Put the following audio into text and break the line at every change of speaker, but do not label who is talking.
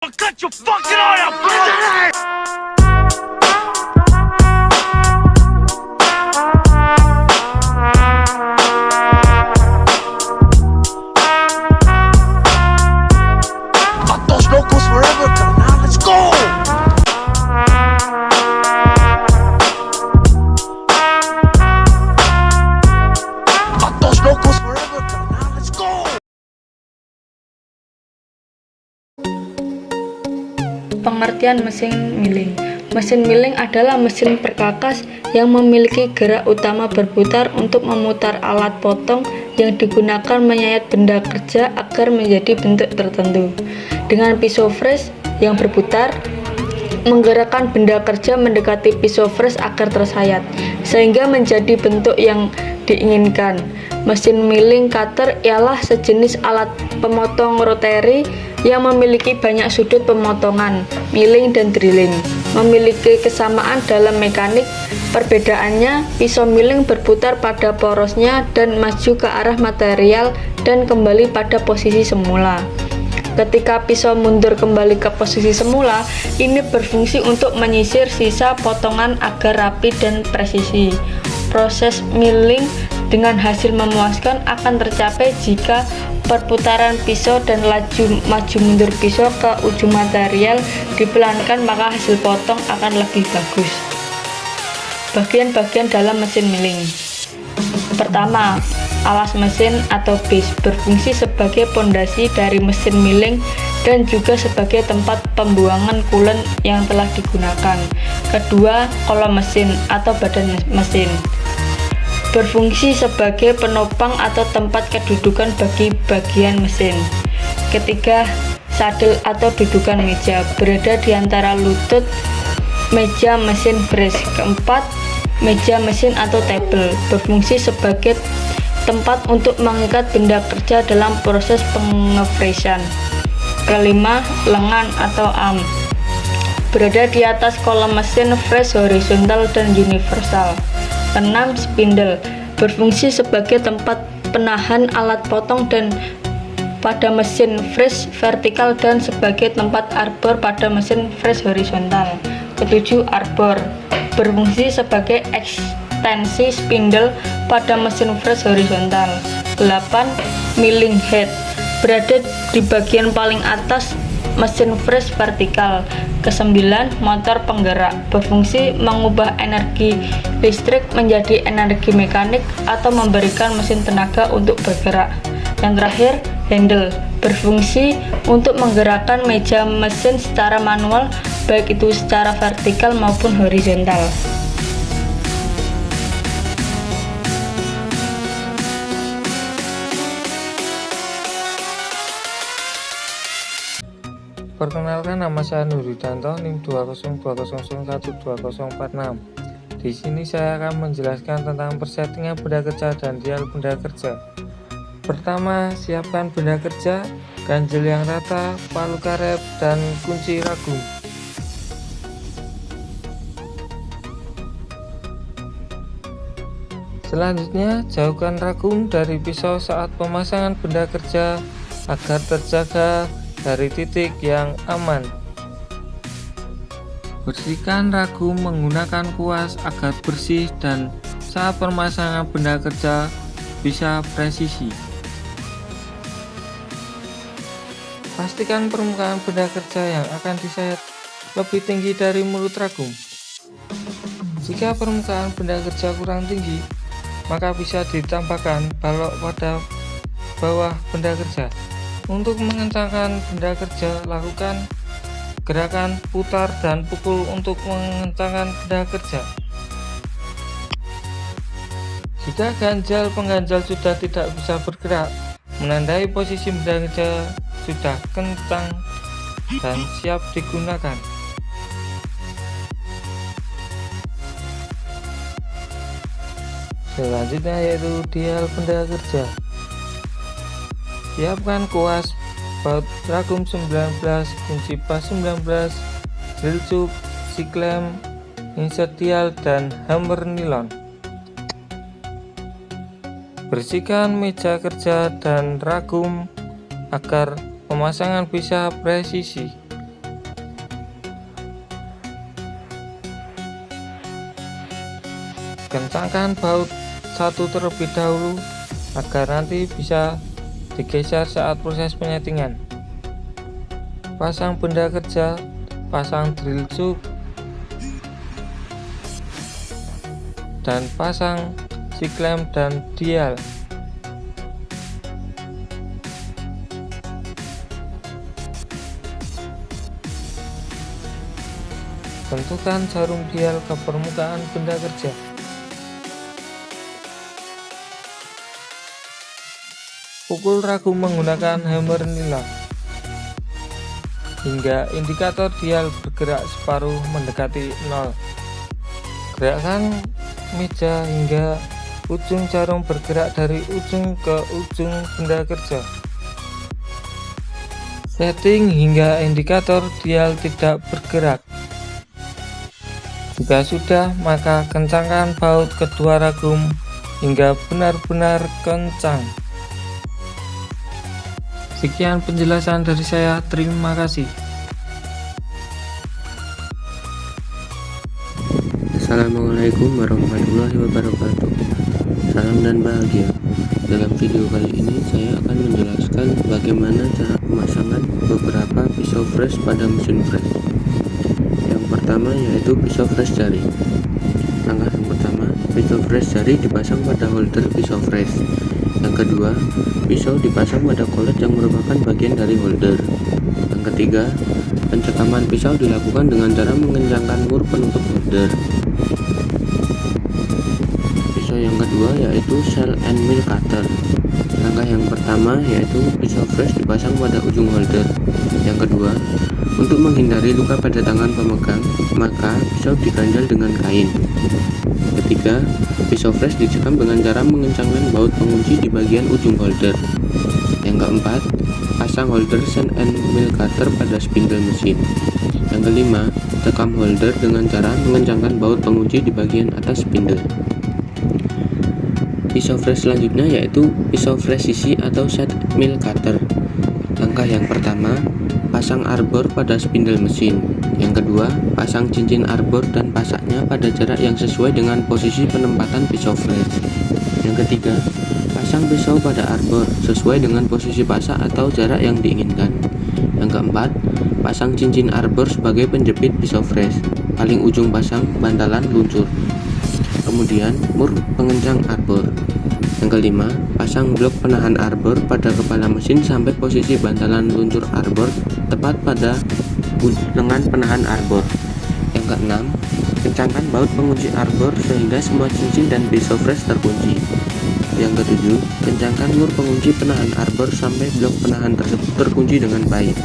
Cut your fucking eye out! Cut those locals forever, now let's go! Cut those locals forever, now let's go!
Pengertian mesin milling. Mesin milling adalah mesin perkakas yang memiliki gerak utama berputar untuk memutar alat potong yang digunakan menyayat benda kerja agar menjadi bentuk tertentu. Dengan pisau fresh yang berputar, menggerakkan benda kerja mendekati pisau fresh agar tersayat, sehingga menjadi bentuk yang diinginkan. Mesin milling cutter ialah sejenis alat pemotong rotary yang memiliki banyak sudut pemotongan. Milling dan drilling memiliki kesamaan dalam mekanik. Perbedaannya, pisau milling berputar pada porosnya dan maju ke arah material dan kembali pada posisi semula. Ketika pisau mundur kembali ke posisi semula, ini berfungsi untuk menyisir sisa potongan agar rapi dan presisi. Proses milling dengan hasil memuaskan akan tercapai jika perputaran pisau dan laju maju mundur pisau ke ujung material dipelankan, maka hasil potong akan lebih bagus. Bagian-bagian dalam mesin milling. Pertama, alas mesin atau base berfungsi sebagai pondasi dari mesin milling dan juga sebagai tempat pembuangan coolant yang telah digunakan. Kedua, kolom mesin atau badan mesin berfungsi sebagai penopang atau tempat kedudukan bagi bagian mesin. Ketiga, sadel atau dudukan meja berada di antara lutut meja mesin brace. Keempat, meja mesin atau table berfungsi sebagai tempat untuk mengikat benda kerja dalam proses pengefresan. Kelima, lengan atau arm berada di atas kolom mesin fresh horizontal dan universal. Keenam, spindle berfungsi sebagai tempat penahan alat potong dan pada mesin fresh vertikal dan sebagai tempat arbor pada mesin fresh horizontal. Ketujuh, arbor berfungsi sebagai ekstensi spindle pada mesin fresh horizontal. 8. Milling head berada di bagian paling atas mesin fresh vertikal. Ke-9, motor penggerak berfungsi mengubah energi listrik menjadi energi mekanik atau memberikan mesin tenaga untuk bergerak. Yang terakhir, handle berfungsi untuk menggerakkan meja mesin secara manual, baik itu secara vertikal maupun horizontal.
Perkenalkan, nama saya Nur Yudanto, NIM 20200120446. Di sini saya akan menjelaskan tentang persettingan benda kerja dan dial benda kerja. Pertama, siapkan benda kerja, ganjel yang rata, palu karet, dan kunci ragum. Selanjutnya, jauhkan ragum dari pisau saat pemasangan benda kerja agar terjaga dari titik yang aman. Bersihkan ragum menggunakan kuas agar bersih dan saat pemasangan benda kerja bisa presisi. Pastikan permukaan benda kerja yang akan disayat lebih tinggi dari mulut ragum. Jika permukaan benda kerja kurang tinggi, maka bisa ditambahkan balok pada bawah benda kerja. Untuk mengencangkan benda kerja, lakukan gerakan putar dan pukul untuk mengencangkan benda kerja. Jika ganjal pengganjal sudah tidak bisa bergerak, menandai posisi benda kerja sudah kencang dan siap digunakan. Selanjutnya yaitu dial benda kerja. Siapkan kuas, baut ragum 19, kunci pas 19, drill cup, siklem, insert dial, dan hammer nilon. Bersihkan meja kerja dan ragum agar pemasangan bisa presisi. Kencangkan baut satu terlebih dahulu agar nanti bisa digeser saat proses penyetingan. Pasang benda kerja, pasang drill sub, dan pasang si klem dan dial. Bentukan jarum dial ke permukaan benda kerja. Pukul ragum menggunakan hammer nila hingga indikator dial bergerak separuh mendekati 0. Gerakkan meja hingga ujung jarum bergerak dari ujung ke ujung benda kerja. Setting hingga indikator dial tidak bergerak. Jika sudah, maka kencangkan baut kedua ragum hingga benar-benar kencang. Sekian penjelasan dari saya, terima kasih.
Assalamualaikum warahmatullahi wabarakatuh. Salam dan bahagia. Dalam video kali ini saya akan menjelaskan bagaimana cara pemasangan beberapa pisau fresh pada mesin fresh. Yang pertama yaitu pisau fresh jari. Langkah yang pertama, pisau fresh jari dipasang pada holder pisau fresh. Yang kedua, pisau dipasang pada kollet yang merupakan bagian dari holder. Yang ketiga, pencekaman pisau dilakukan dengan cara mengencangkan mur penutup holder. Pisau yang kedua yaitu shell and mill cutter. Langkah yang pertama yaitu pisau fresh dipasang pada ujung holder. Yang kedua, untuk menghindari luka pada tangan pemegang, maka pisau diganjal dengan kain. Ketiga, pisau fresh dicekam dengan cara mengencangkan baut pengunci di bagian ujung holder. Yang keempat, pasang holder sand and mill cutter pada spindle mesin. Yang kelima, cekam holder dengan cara mengencangkan baut pengunci di bagian atas spindle. Pisau fresh selanjutnya yaitu pisau fresh sisi atau side mill cutter. Langkah yang pertama, pasang arbor pada spindle mesin. Yang kedua, pasang cincin arbor dan pasaknya pada jarak yang sesuai dengan posisi penempatan pisau fresh. Yang ketiga, pasang pisau pada arbor sesuai dengan posisi pasak atau jarak yang diinginkan. Yang keempat, pasang cincin arbor sebagai penjepit pisau fresh. Paling ujung pasang bantalan luncur. Kemudian, mur pengencang arbor. Yang kelima, pasang blok penahan arbor pada kepala mesin sampai posisi bantalan luncur arbor tepat pada lengan penahan arbor. Yang keenam, kencangkan baut pengunci arbor sehingga semua cincin dan pisau fresh terkunci. Yang ketujuh, kencangkan mur pengunci penahan arbor sampai blok penahan tersebut terkunci dengan baik.